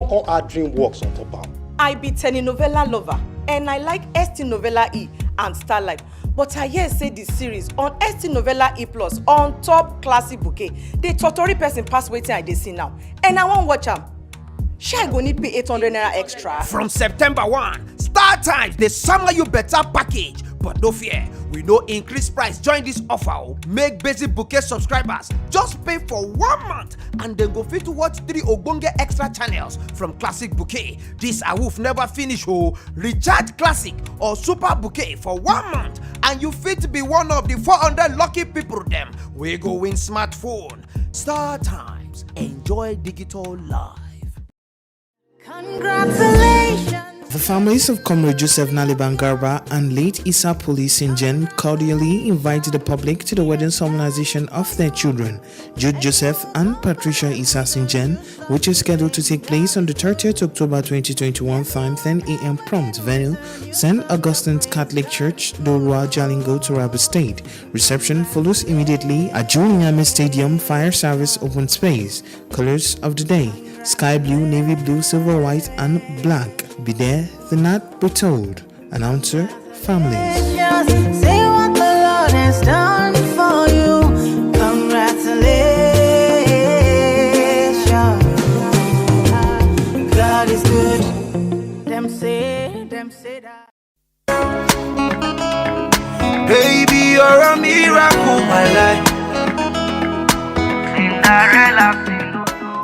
come add dream works on top am. I be telenovela lover and I like ST Novella E and Starlight. But I hear say the series on ST Novella E Plus on top classic bouquet. The totori person pass waiting I dey see now. And I won't watch am. Shey I go need pay 800 naira extra? From September 1, Star Times dey summer you better package. But no fear, we no increase price join this offer. Make basic bouquet subscribers just pay for 1 month and then go fit to watch 3 ogbonge extra channels from classic bouquet. This awoof never finish oh. Recharge classic or super bouquet for 1 month and you fit be one of the 400 lucky people them. We go win smartphone. Star Times, enjoy digital life. Congratulations. The families of Comrade Joseph Naliban Garba and late Issa Police Ingen cordially invited the public to the wedding solemnization of their children, Jude Joseph and Patricia Issa Ingen, which is scheduled to take place on the 30th October 2021, time 10 a.m. prompt. Venue, St. Augustine's Catholic Church, Dorua, Jalingo, Taraba State. Reception follows immediately at Juliana Stadium Fire Service Open Space. Colors of the day: sky blue, navy blue, silver white, and black. Be there, the not be told. Announcer, families. Say what the Lord has done for you. Congratulations. God is good. Them say that. Baby, you're a miracle, my life.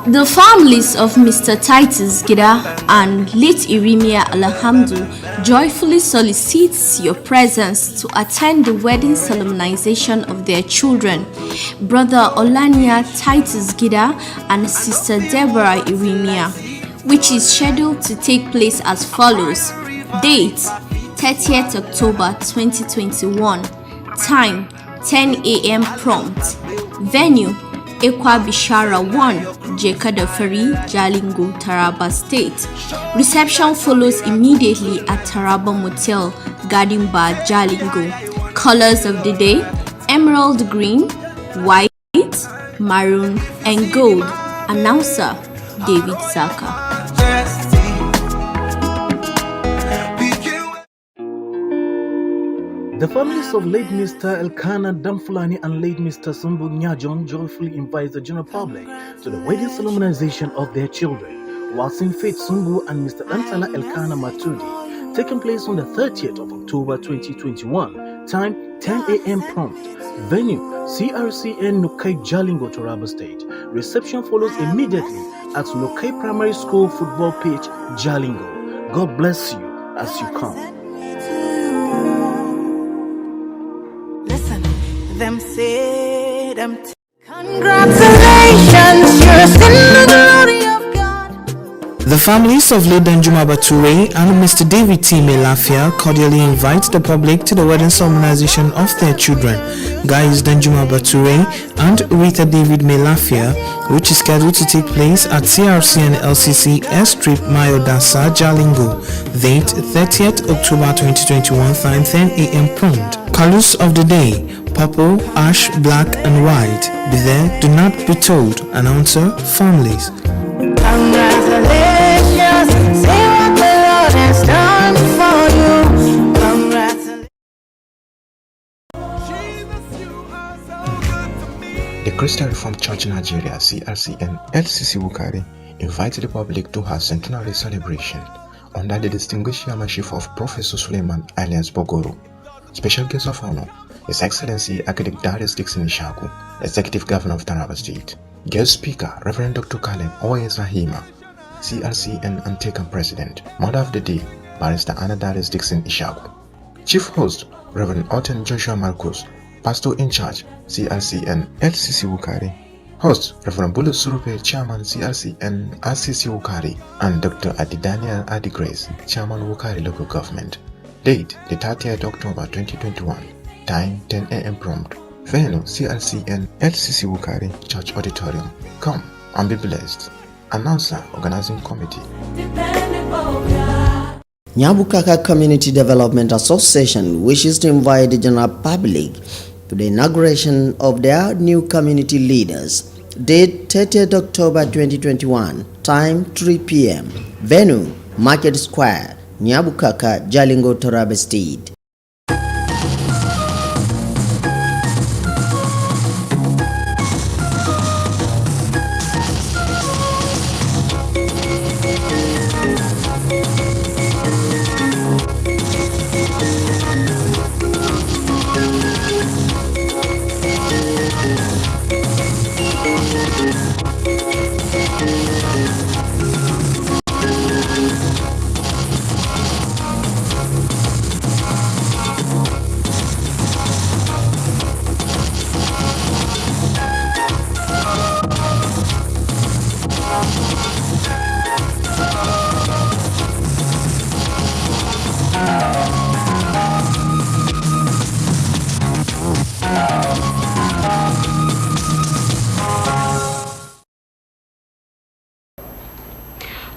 The families of Mr. Titus Gida and late Irimia Alhamdu joyfully solicits your presence to attend the wedding solemnization of their children, Brother Olania Titus Gida and Sister Deborah Irimia, which is scheduled to take place as follows. Date: 30th October 2021. Time: 10 a.m. prompt. Venue: Ekwa Bishara 1, Jekada Ferry, Jalingo, Taraba State. Reception follows immediately at Taraba Motel, Garden Bar, Jalingo. Colors of the day: emerald green, white, maroon, and gold. Announcer, David Zaka. The families of late Mr. Elkanah Damfulani and late Mr. Sumbu Nyajon joyfully invite the general public to the wedding solemnization of their children, Wasim Faith Sumbu and Mr. Antala Elkanah Matudi, taking place on the 30th of October 2021, time 10 a.m. prompt. Venue: CRCN Nukai Jalingo, Taraba State. Reception follows immediately at Nukai Primary School football pitch, Jalingo. God bless you as you come. Them say them. Congratulations, you're still the glory of God. The families of late Danjuma Bature and Mr. David T. Melafia cordially invite the public to the wedding solemnization of their children, Guys Danjuma Bature and Rita David Melafia, which is scheduled to take place at CRC and LCC Airstrip Mayodasa, Jalingo. Date: 30th October 2021, time 10 a.m. prompt. Colors of the day: purple, ash, black, and white. Be there, do not be told. Announcer, families. Congratulations, say what the Lord has done for you. Congratulations. The Christian Reformed Church Nigeria (CRCN) LCC Wukari invited the public to her centenary celebration under the distinguished chairmanship of Professor Suleiman alias Bogoro. Special guest of honor: His Excellency Academic Darius Dixon Ishaku, Executive Governor of Taraba State. Guest speaker: Reverend Dr. Caleb Oyezahima, CRCN Antekan President. Mother of the Day: Barrister Anna Darius Dixon Ishaku. Chief host: Reverend Orton Joshua Marcos, Pastor in charge, CRCN LCC Wukari. Host: Reverend Bulu Surupe, Chairman, CRCN RCC Wukari, and Dr. Adi Daniel Adi Grace, Chairman, Wukari Local Government. Date: the 30th October 2021. Time: 10 a.m. prompt. Venue: CRCN LCC Wukari Church Auditorium. Come and be blessed. Announcer, Organizing Committee. Nyabukaka Community Development Association wishes to invite the general public to the inauguration of their new community leaders Date 30th October 2021. Time 3 p.m. Venue Market Square, Nyabukaka, Jalingo, Taraba State.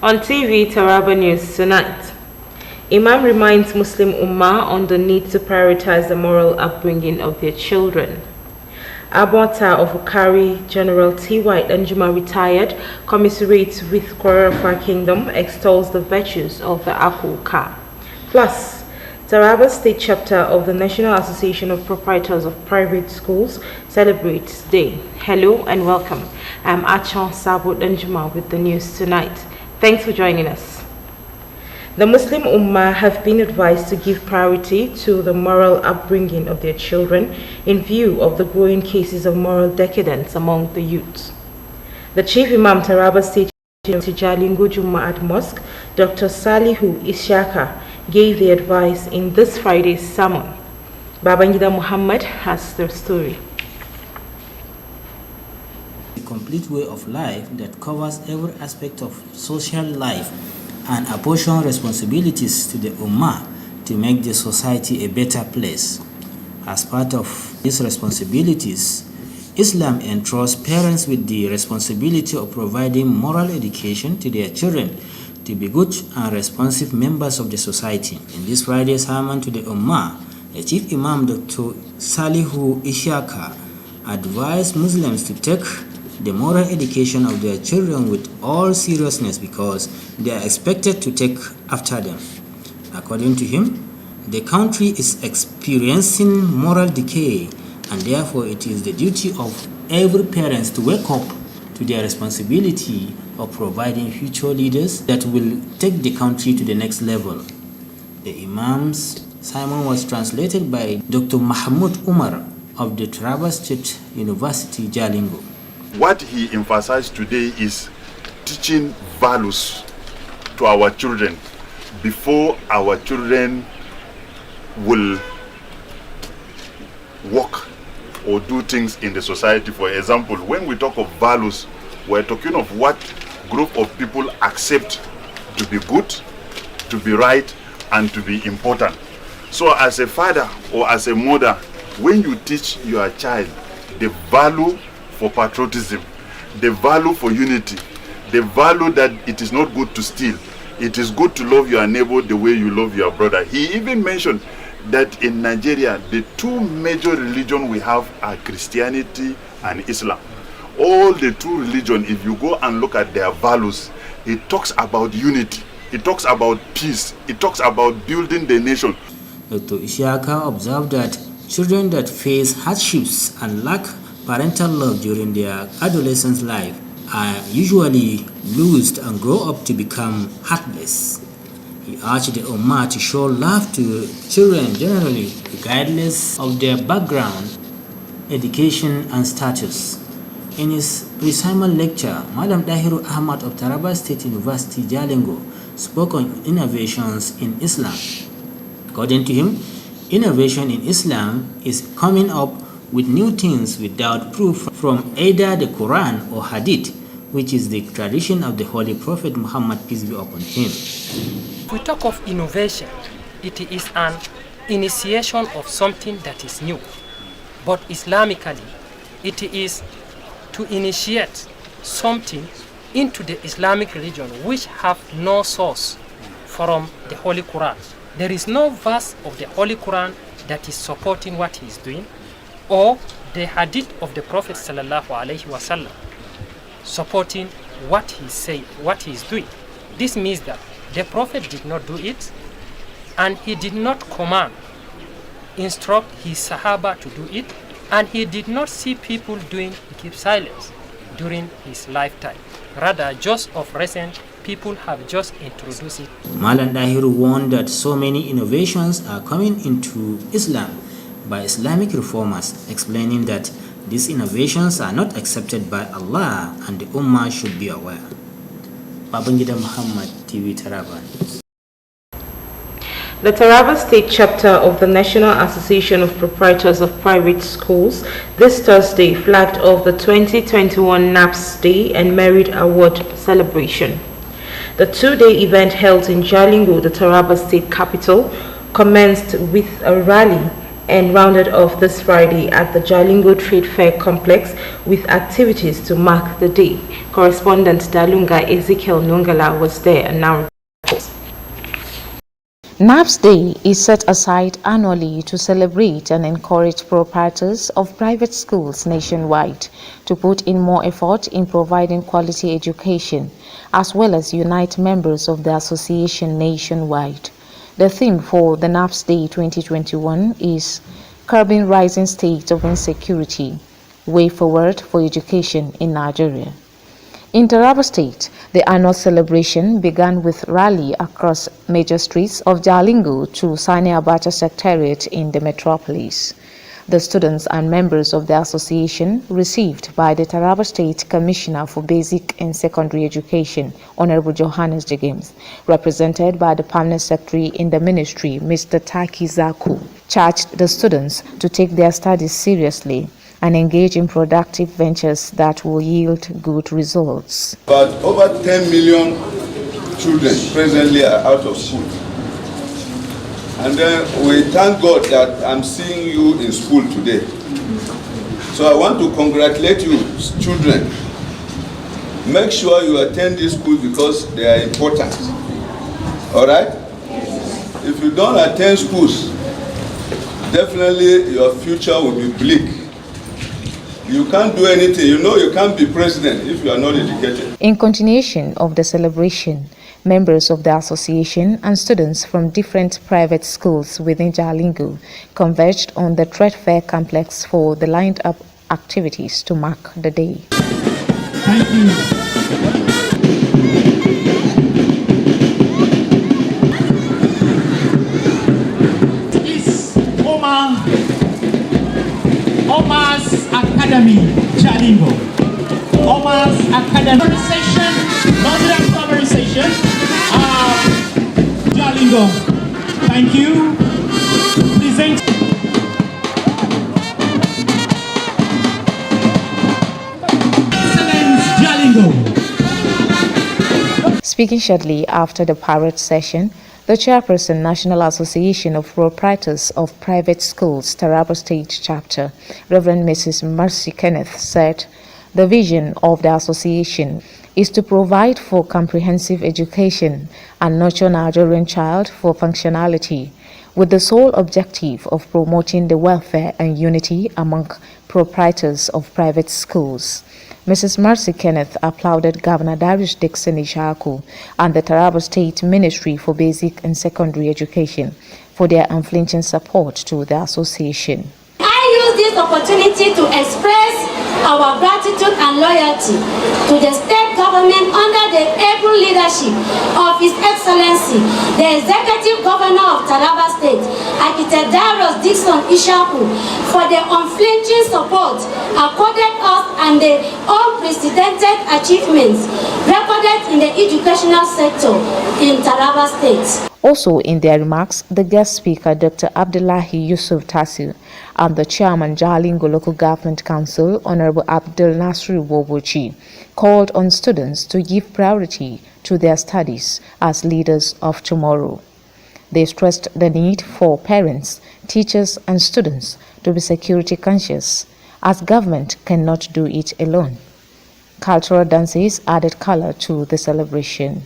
On TV, Taraba News tonight. Imam reminds Muslim Ummah on the need to prioritize the moral upbringing of their children. Abota of Ukari, General T.Y. Danjuma retired, commiserates with Korefa Kingdom, extols the virtues of the Akuka. Plus, Taraba State Chapter of the National Association of Proprietors of Private Schools celebrates Day. Hello and welcome. I'm Achon Sabo Danjuma with the news tonight. Thanks for joining us. The Muslim Ummah have been advised to give priority to the moral upbringing of their children in view of the growing cases of moral decadence among the youth. The Chief Imam Taraba State Jalingo Juma'at Mosque, Dr. Salihu Ishaka, gave the advice in this Friday's sermon. Babangida Muhammad has the story. Complete way of life that covers every aspect of social life and apportion responsibilities to the Ummah to make the society a better place. As part of these responsibilities, Islam entrusts parents with the responsibility of providing moral education to their children to be good and responsive members of the society. In this Friday's sermon to the Ummah, the Chief Imam Dr. Salihu Ishaka advised Muslims to take the moral education of their children with all seriousness because they are expected to take after them. According to him, the country is experiencing moral decay, and therefore it is the duty of every parent to wake up to their responsibility of providing future leaders that will take the country to the next level. The Imam's sermon was translated by Dr. Mahmoud Umar of the Taraba State University, Jalingo. What he emphasized today is teaching values to our children before our children will work or do things in the society. For example, when we talk of values, we're talking of what group of people accept to be good, to be right, and to be important. So as a father or as a mother, when you teach your child the value for patriotism, the value for unity, the value that it is not good to steal, it is good to love your neighbor the way you love your brother. He even mentioned that in Nigeria, the two major religions we have are Christianity and Islam. All the two religions, if you go and look at their values, it talks about unity, it talks about peace, it talks about building the nation. Dr. Ishaka observed that children that face hardships and lack parental love during their adolescent life are usually loosed and grow up to become heartless. He urged the Ummah to show love to children generally, regardless of their background, education, and status. In his pre-sermon lecture, Madam Dahiru Ahmad of Taraba State University, Jalingo, spoke on innovations in Islam. According to him, innovation in Islam is coming up with new things without proof from either the Quran or Hadith, which is the tradition of the Holy Prophet Muhammad, peace be upon him. If we talk of innovation, it is an initiation of something that is new. But Islamically, it is to initiate something into the Islamic religion which have no source from the Holy Quran. There is no verse of the Holy Quran that is supporting what he is doing, or the hadith of the Prophet sallallahu alaihi wasallam. supporting what he is doing. This means that the Prophet did not do it, and he did not instruct his Sahaba to do it, and he did not see people keep silence during his lifetime. Rather, just of recent, people have just introduced it. Malan Dahiru warned that so many innovations are coming into Islam by Islamic reformers, explaining that these innovations are not accepted by Allah and the Ummah should be aware. Babangida Muhammad, TV Taraba. The Taraba State Chapter of the National Association of Proprietors of Private Schools this Thursday flagged off the 2021 NAPS Day and Merit Award celebration. The two-day event held in Jalingo, the Taraba State capital, commenced with a rally and rounded off this Friday at the Jalingo Trade Fair Complex with activities to mark the day. Correspondent Dalunga Ezekiel Nungala was there and now reports. NAPS Day is set aside annually to celebrate and encourage proprietors of private schools nationwide to put in more effort in providing quality education, as well as unite members of the association nationwide. The theme for the NAPS Day 2021 is Curbing Rising State of Insecurity, Way Forward for Education in Nigeria. In Taraba State, the annual celebration began with rally across major streets of Jalingo to Sani Abacha Secretariat in the metropolis. The students and members of the association received by the Taraba State Commissioner for Basic and Secondary Education, Honorable Johannes James, represented by the Permanent Secretary in the Ministry, Mr. Taki Zaku, charged the students to take their studies seriously and engage in productive ventures that will yield good results. But over 10 million children presently are out of school. And then we thank God that I'm seeing you in school today. So I want to congratulate you, children. Make sure you attend this school because they are important. All right? If you don't attend schools, definitely your future will be bleak. You can't do anything. You know you can't be president if you are not educated. In continuation of the celebration, members of the association and students from different private schools within Jalingo converged on the Trade Fair complex for the lined-up activities to mark the day. Thank you. Omar's Academy, Jalingo. Omar's Academy Conversation, Nigerian Conversation, Jalingo. Thank you. Present. Excellence, Jalingo. Speaking shortly after the parade session, the chairperson, National Association of Proprietors of Private Schools, Taraba State Chapter, Reverend Mrs. Mercy Kenneth, said the vision of the association is to provide for comprehensive education and nurture Nigerian child for functionality, with the sole objective of promoting the welfare and unity among proprietors of private schools. Mrs. Mercy Kenneth applauded Governor Darius Dixon Ishaku and the Taraba State Ministry for Basic and Secondary Education for their unflinching support to the association. I use this opportunity to express our gratitude and loyalty to the state government under the able leadership of His Excellency, the Executive Governor of Taraba State, Architect Darius Dixon Ishaku, for the unflinching support accorded us and the unprecedented achievements recorded in the educational sector in Taraba State. Also in their remarks, the guest speaker, Dr. Abdullahi Yusuf Tasu, and the chairman, Jalingo Local Government Council, Honorable Abdul Nasri Wobochi, called on students to give priority to their studies as leaders of tomorrow. They stressed the need for parents, teachers, and students to be security conscious, as government cannot do it alone. Cultural dances added color to the celebration.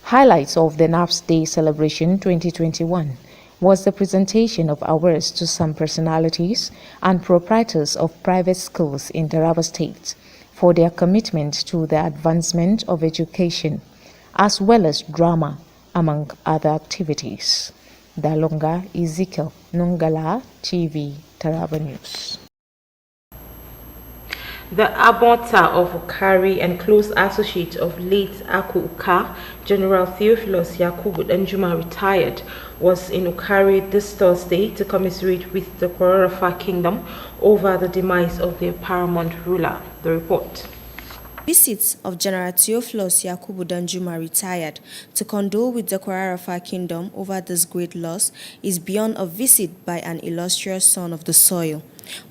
Highlights of the NAPS Day celebration 2021 was the presentation of awards to some personalities and proprietors of private schools in Taraba State for their commitment to the advancement of education, as well as drama, among other activities. Dalonga Ezekiel Nungala TV, Taraba News. The aborter of Ukari and close associate of late Aku Uka, General Theophilus Yakubu Danjuma, retired, was in Ukari this Thursday to commiserate with the Kwarafa Kingdom over the demise of their paramount ruler. The report. Visits of General Theophilus Yakubu Danjuma, retired, to condole with the Kwarafa Kingdom over this great loss is beyond a visit by an illustrious son of the soil,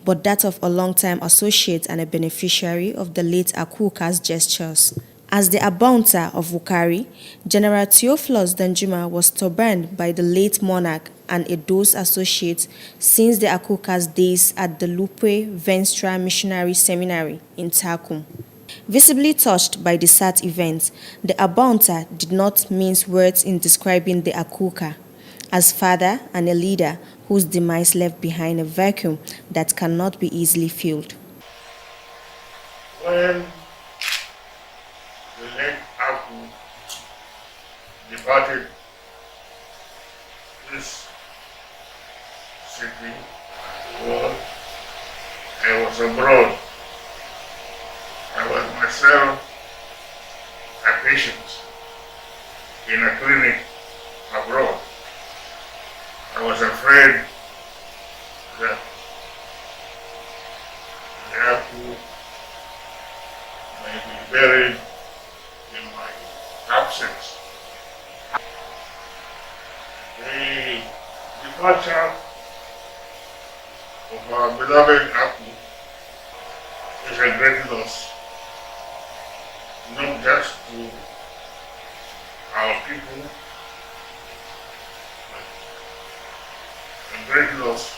but that of a long-time associate and a beneficiary of the late Akuka's gestures. As the Abounta of Wukari, General Theophilus Danjuma was stubborn by the late monarch and Edo's associates since the Akuka's days at the Lupe Venstra Missionary Seminary in Takum. Visibly touched by the sad event, the Abounta did not mince words in describing the Akuka as father and a leader whose demise left behind a vacuum that cannot be easily filled. When the late Aku departed this city, I was abroad. I was myself a patient in a clinic abroad. I was afraid that the Aku may be buried in my absence. The departure of our beloved Aku is a great loss, not just to our people, but a great loss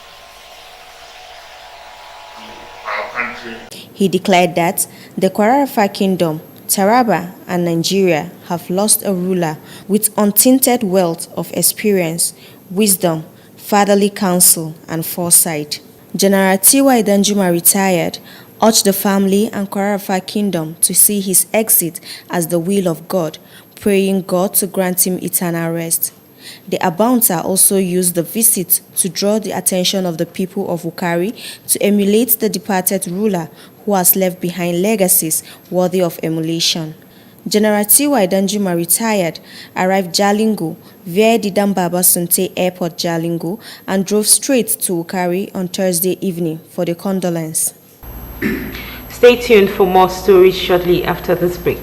to our country. He declared that the Kwarafa Kingdom, Taraba, and Nigeria have lost a ruler with untainted wealth of experience, wisdom, fatherly counsel, and foresight. General T.Y. Danjuma, retired, urged the family and Kwarafa Kingdom to see his exit as the will of God, praying God to grant him eternal rest. The Abounta also used the visit to draw the attention of the people of Wukari to emulate the departed ruler who has left behind legacies worthy of emulation. General T.Y. Danjuma, retired, arrived Jalingo via the Dambaba Sunte Airport Jalingo and drove straight to Wukari on Thursday evening for the condolence. Stay tuned for more stories shortly after this break.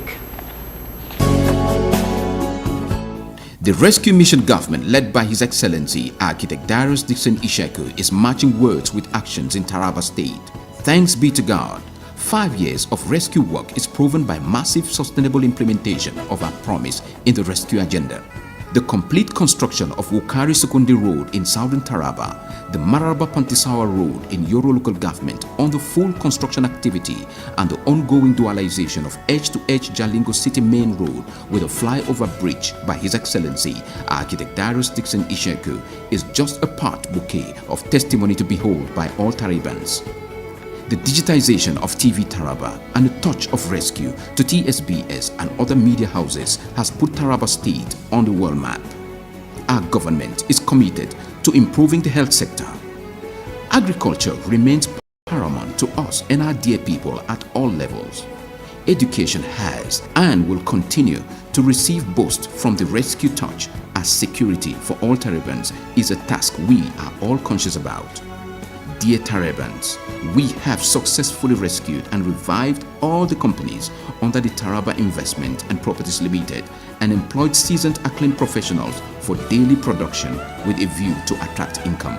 The Rescue Mission government, led by His Excellency Architect Darius Dixon Isheku, is matching words with actions in Taraba State. Thanks be to God, 5 years of rescue work is proven by massive sustainable implementation of our promise in the rescue agenda. The complete construction of Wukari Sekondi Road in southern Taraba, the Mararaba Pantisawa Road in Yoro local government on the full construction activity, and the ongoing dualization of Edge-to-Edge Jalingo City Main Road with a flyover bridge by His Excellency Architect Darius Dixon Isheku is just a part bouquet of testimony to behold by all Tarabans. The digitization of TV Taraba and a touch of rescue to TSBS and other media houses has put Taraba State on the world map. Our government is committed to improving the health sector. Agriculture remains paramount to us and our dear people at all levels. Education has and will continue to receive boost from the rescue touch, as security for all Tarabans is a task we are all conscious about. Dear Tarabans, we have successfully rescued and revived all the companies under the Taraba Investment and Properties Limited and employed seasoned acclaimed professionals for daily production with a view to attract income.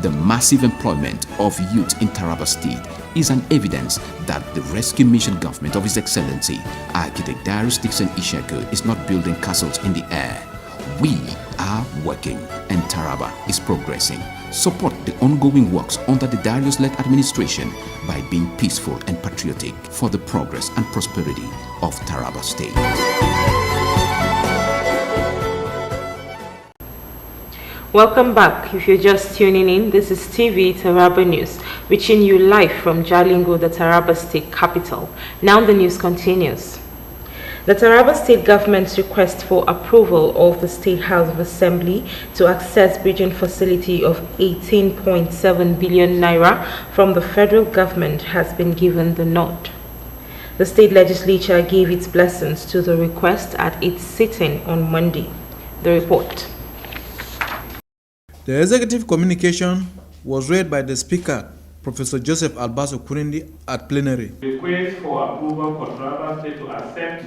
The massive employment of youth in Taraba State is an evidence that the rescue mission government of His Excellency, Architect Darius Dixon Ishaku, is not building castles in the air. We are working and Taraba is progressing. Support the ongoing works under the Darius-led administration by being peaceful and patriotic for the progress and prosperity of Taraba State. Welcome back. If you're just tuning in, this is TV Taraba News, reaching you live from Jalingo, the Taraba State capital. Now the news continues. The Taraba State government's request for approval of the State House of Assembly to access bridging facility of 18.7 billion naira from the federal government has been given the nod. The state legislature gave its blessings to the request at its sitting on Monday. The report. The executive communication was read by the Speaker, Professor Joseph Albaso Kurindi, at plenary. Request for approval for Taraba State to accept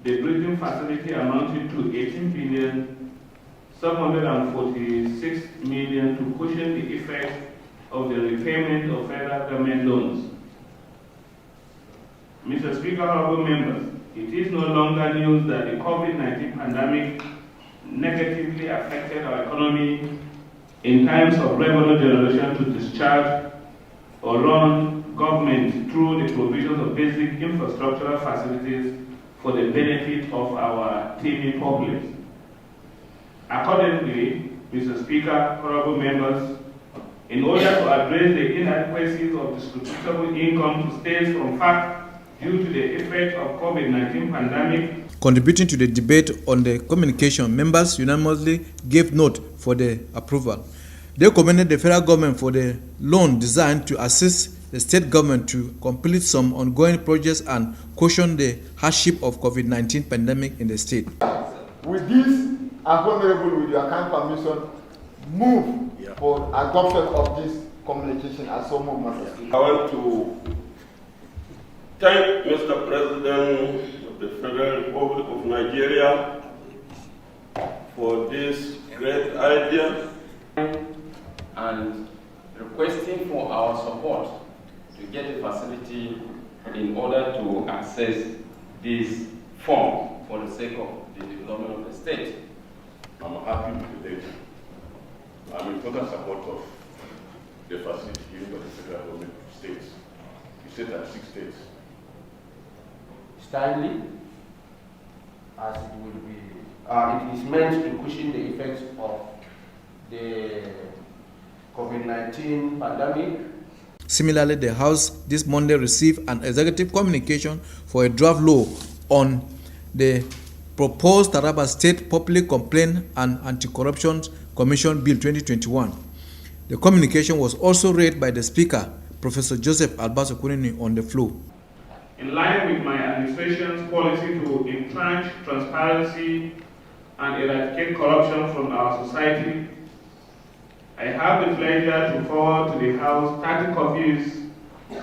the bridging facility amounting to 18,746 million to cushion the effect of the repayment of federal government loans. Mr. Speaker, honorable members, it is no longer news that the COVID-19 pandemic negatively affected our economy in times of revenue generation to discharge or run government through the provisions of basic infrastructural facilities for the benefit of our teeming populace. Accordingly, Mr. Speaker, honorable members, in order to address the inadequacies of distributable income to states from fact due to the effect of COVID-19 pandemic. Contributing to the debate on the communication, members unanimously gave note for the approval. They commended the federal government for the loan designed to assist the state government to complete some ongoing projects and cushion the hardship of COVID-19 pandemic in the state. With this, I'm honorable with your kind permission, move for adoption of this communication as so moved, Mr. Speaker. I want to thank Mr. President of the Federal Republic of Nigeria for this great idea and requesting for our support to get a facility in order to access this fund for the sake of the development of the state. I'm happy with the data. I'm in total support of the facility given by the federal government to states. You said that 6 states. Timely, as it will be, it is meant to cushion the effects of the COVID-19 pandemic. Similarly, the House this Monday received an executive communication for a draft law on the proposed Taraba State Public Complaint and Anti-Corruption Commission Bill 2021. The communication was also read by the Speaker, Professor Joseph Albaso Kurindi, on the floor. In line with my administration's policy to entrench transparency and eradicate corruption from our society, I have the pleasure to forward to the House 30 copies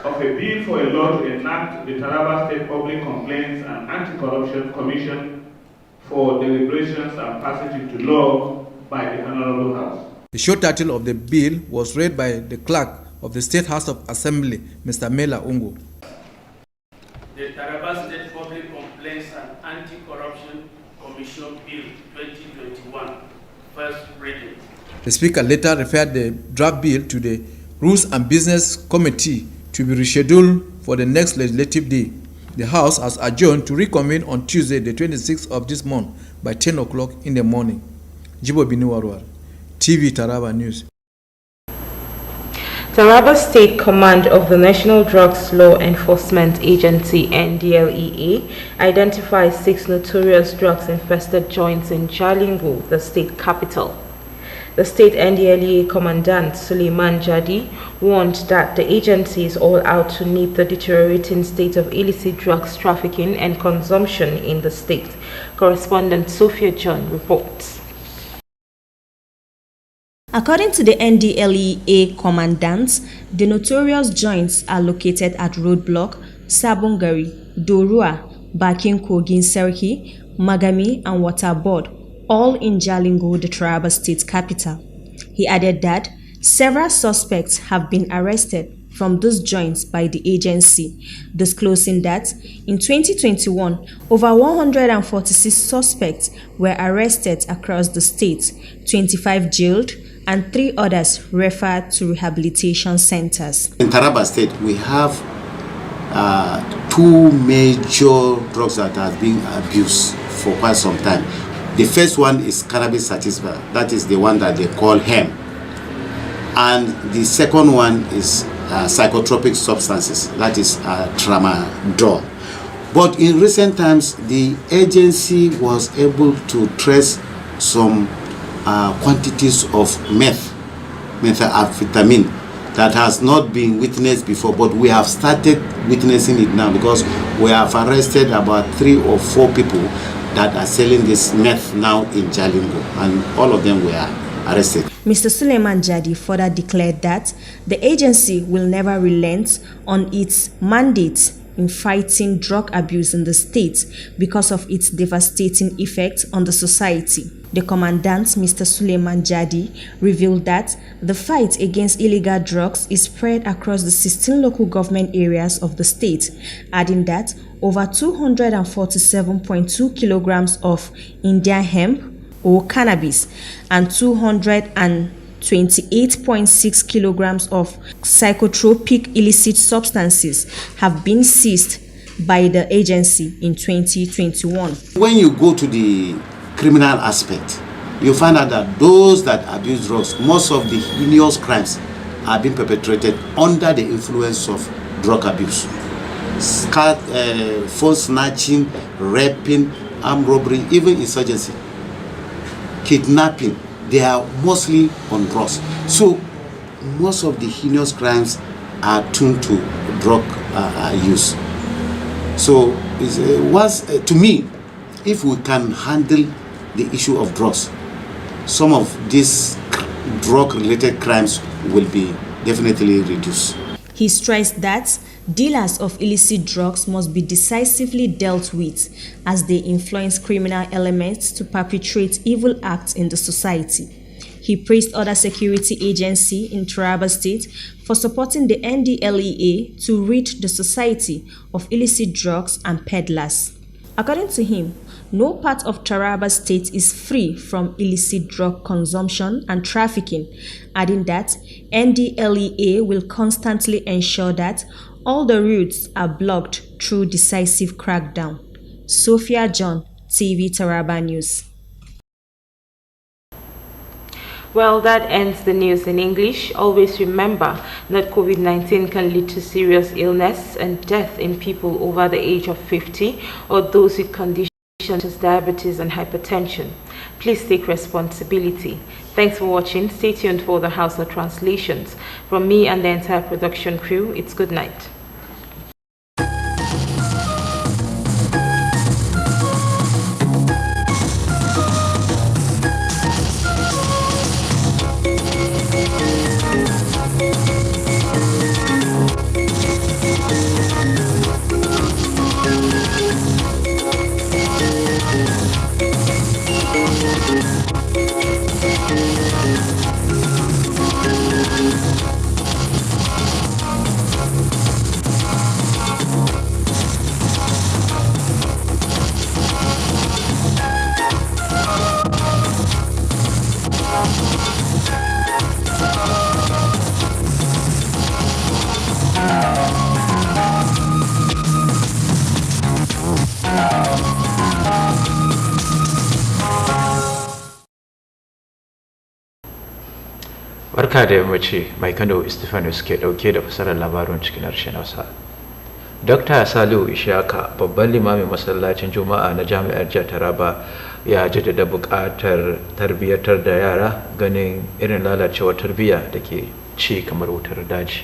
of a bill for a law to enact the Taraba State Public Complaints and Anti-Corruption Commission for deliberations and passage into law by the Honorable House. The short title of the bill was read by the Clerk of the State House of Assembly, Mr. Mela Ungo. The Taraba State Public Complaints and Anti-Corruption Commission Bill 2021, first reading. The Speaker later referred the draft bill to the Rules and Business Committee to be rescheduled for the next legislative day. The House has adjourned to reconvene on Tuesday, the 26th of this month by 10 o'clock in the morning. Jibo Binuwarwar, TV Taraba News. Taraba State Command of the National Drugs Law Enforcement Agency (NDLEA) identifies 6 notorious drugs-infested joints in Jalingo, the state capital. The state NDLEA Commandant Suleiman Jadi warned that the agency is all out to nip the deteriorating state of illicit drugs trafficking and consumption in the state. Correspondent Sophia John reports. According to the NDLEA commandant, the notorious joints are located at Roadblock, Sabongari, Dorua, Bakin Kogin Serki, Magami, and Waterboard, all in Jalingo, the Taraba state capital. He added that several suspects have been arrested from those joints by the agency, disclosing that in 2021, over 146 suspects were arrested across the state, 25 jailed, and 3 others referred to rehabilitation centers. In Taraba State, we have 2 major drugs that have been abused for quite some time. The first one is cannabis sativa, that is the one that they call hemp. And the second one is psychotropic substances, that is tramadol. But in recent times, the agency was able to trace some quantities of methamphetamine that has not been witnessed before, but we have started witnessing it now because we have arrested about 3 or 4 people that are selling this meth now in Jalingo, and all of them were arrested. Mr. Suleiman Jadi further declared that the agency will never relent on its mandate in fighting drug abuse in the state because of its devastating effect on the society. The commandant, Mr. Suleiman Jadi, revealed that the fight against illegal drugs is spread across the 16 local government areas of the state, adding that over 247.2 kilograms of Indian hemp or cannabis and 228.6 kilograms of psychotropic illicit substances have been seized by the agency in 2021. When you go to the criminal aspect, you find out that those that abuse drugs, most of the heinous crimes are being perpetrated under the influence of drug abuse. Phone snatching, raping, armed robbery, even insurgency, kidnapping, they are mostly on drugs. So most of the heinous crimes are tuned to drug use. So to me, if we can handle the issue of drugs, some of these drug-related crimes will be definitely reduced. He stressed that dealers of illicit drugs must be decisively dealt with as they influence criminal elements to perpetrate evil acts in the society. He praised other security agencies in Taraba State for supporting the NDLEA to rid the society of illicit drugs and peddlers. According to him, no part of Taraba State is free from illicit drug consumption and trafficking, adding that NDLEA will constantly ensure that all the routes are blocked through decisive crackdown. Sophia John, TV Taraba News. Well, that ends the news in English. Always remember that COVID-19 can lead to serious illness and death in people over the age of 50 or those with conditions such as diabetes and hypertension. Please take responsibility. Thanks for watching. Stay tuned for the Hausa translations. From me and the entire production crew, it's good night. Barka da yammaci, mai Kano Stephanus ke dauke da fasarar labarin cikin harshen Hausa. Dr. Salihu Ishaka, babban limamin masallacin Juma'a na Jami'ar Jihar Taraba, ya jaddada buƙatar tarbiyyatar da yara ganin irin lalacewar tarbiyya da ke ci kamar wutar daji.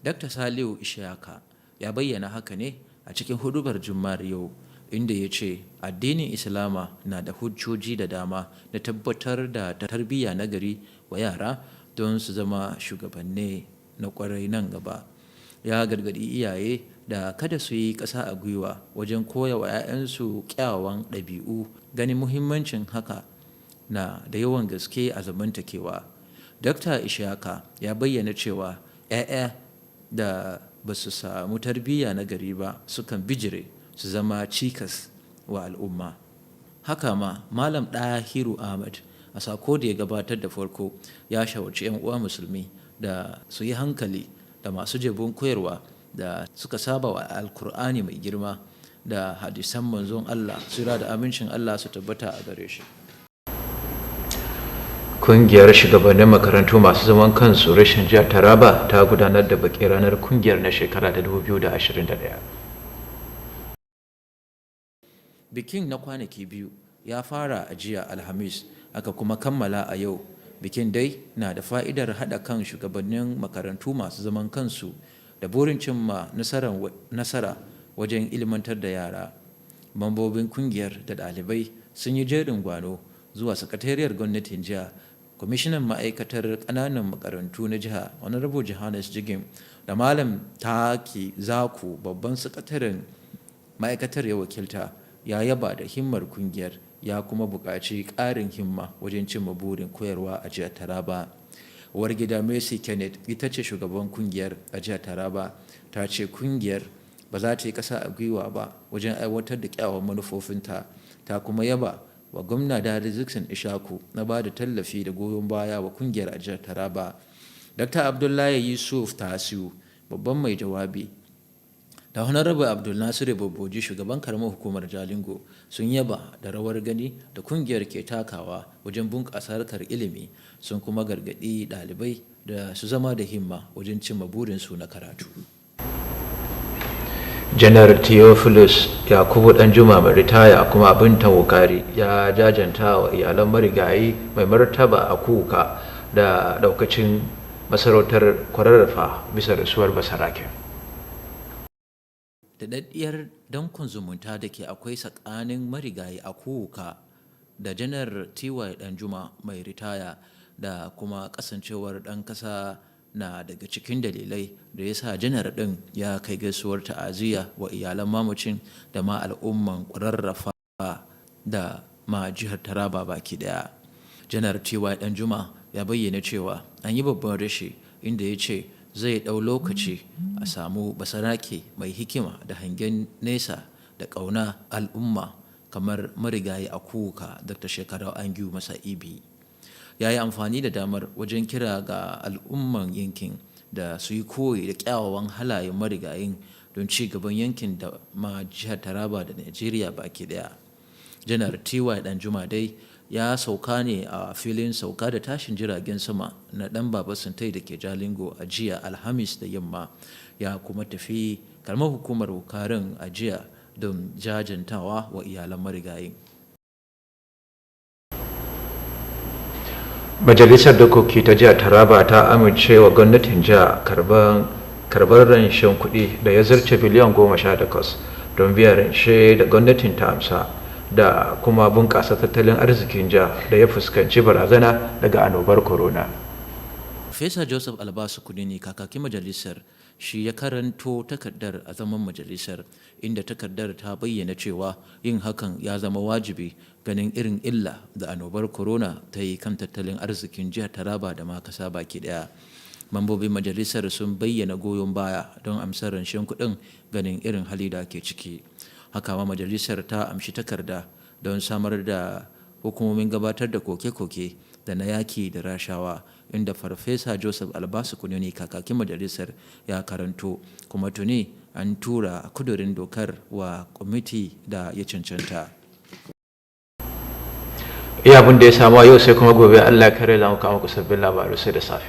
Dr. Salihu Ishaka ya bayyana haka ne a cikin hudubar Juma'ar yau inda ya ce addinin Islama na da hujjoji da dama na tabbatar da tarbiyya na gari wa yara don su zama shugabanni na kwarai nan gaba. Ya gargadi iyaye da kada su yi ƙasa a gwiwa wajen koya wa 'ya'yansu kyawawan ɗabi'u, ganin muhimmancin haka na da yawan gaske a zamantakewa. Dr. Ishaka ya bayyana cewa 'ya'ya da ba su samu tarbiyya na gari ba sukan bijire su zama cikas wa al'umma. Haka ma Malam Dahiru Ahmad a sako da ya gabatar da farko ya shawarci 'yan uwa musulmi da su yi hankali da masu jabun koyarwa da suka saba wa alkur'ani mai girma da hadisan manzon Allah, sira da amincin Allah su tabbata a gare shi. Kungiyar shugabannin makarantu masu zaman kansu rashin jihar Taraba ta gudanar da baki ranar kungiyar na shekara ta 2021. Bikin na kwanaki biyu ya fara a jiya Alhamis aka kuma kammala a yau. Bikin dai na da fa'idar haɗa kan shugabannin makarantu masu zaman kansu da burin cimma nasara wajen ilmantar da yara. Mambobin kungiyar da ɗalibai sun yi jerin gwano zuwa sakatariyar gwamnatin jiha. Kwamishinan ma'aikatar ƙananan makarantu na jiha Honorable Johannes Jigim da Malam Taki Zaku babban sakataren ma'aikatar ya wakilta ya yaba da himmar kungiyar, ya kuma buƙaci ƙarin himma wajen cimma burin koyarwa a jihar Taraba. Uwar gida Mercy Kenneth ita ce shugaban kungiyar a jihar Taraba, ta ce kungiyar ba za ta yi ƙasa a gwiwa ba wajen aiwatar da kyawawan manufofinta. Ta kuma yaba wa gwamna Dare Dixon Ishaku na ba da tallafi da goyon baya wa kungiyar a jihar Taraba. Dr. Abdullahi Yusuf Tasiu babban mai jawabi da Honorable Abdul Nasiru Boboji shugaban karamar hukumar Jalingo sun yaba da rawar gani da kungiyar ke takawa wajen bunƙasa harkar ilimi, sun kuma gargaɗi ɗalibai da su zama da himma wajen cimma burinsu na karatu. Janar Theophilus Yakubu Danjuma mai ritaya kuma abin tawukari ya jajanta wa iyalan marigayi mai martaba a kuka da daukacin masarautar kwararrafa bisa rasuwar basarake. Da daddiyar dankon zumunta da ke akwai tsakanin marigayi a kuka da Janar T.Y. Danjuma mai ritaya da kuma kasancewar ɗan ƙasa na daga cikin dalilai da ya sa janar ɗin ya kai gaisuwar ta'aziyya wa iyalan mamacin da ma al'umman ƙwararrafa da ma jihar Taraba baki ɗaya. Janar T.Y. Danjuma ya bayyana cewa an yi babban rashi, inda ya ce zai ɗau lokaci a samu basarake mai hikima da hangen nesa da ƙauna al'umma kamar marigayi a kuka Dr. Shekarau Angiu Masa Ibi. Ya yi amfani da damar wajen kira ga al'umman yankin da su yi koyi da kyawawan halayen marigayin don ci gaban yankin da ma jihar Taraba da Najeriya baki daya. Janar T.Y. Danjuma dai ya sauka ne a filin sauka da tashin jiragen sama na ɗan Baba Sintai da ke Jalingo a jiya Alhamis da yamma, ya kuma tafi karamar hukumar Wukarin a jiya don jajantawa wa iyalan marigayin. Majalisar Dokoki ta jihar Taraba ta amince wa gwamnatin jihar karbar rancen kuɗi da ya zarce biliyan 18 don biyan rance da gwamnatin ta amsa da kuma bunƙasa tattalin arzikin jihar da ya fuskanci barazana daga annobar corona. Profesa Joseph Albasu Kudini kakakin majalisar shi ya karanto takardar a zaman majalisar, inda takardar ta bayyana cewa yin hakan ya zama wajibi ganin irin illa da annobar corona ta yi kan tattalin arzikin jihar Taraba da ma kasa baki daya. Mambobin majalisar sun bayyana goyon baya don amsar rancen kuɗin ganin irin hali da ke ciki. Haka ma majalisar ta amshi takarda don samar da hukumomin gabatar da koke-koke da na yaki da rashawa, inda Farfesa Joseph Albasu Kunini kakakin majalisar ya karanto, kuma tuni an tura kudurin dokar wa kwamiti da ya cancanta. Iya abin da ya samu yau sai kuma gobe Allah kare za mu kawo muku sabbin labaru sai da safe.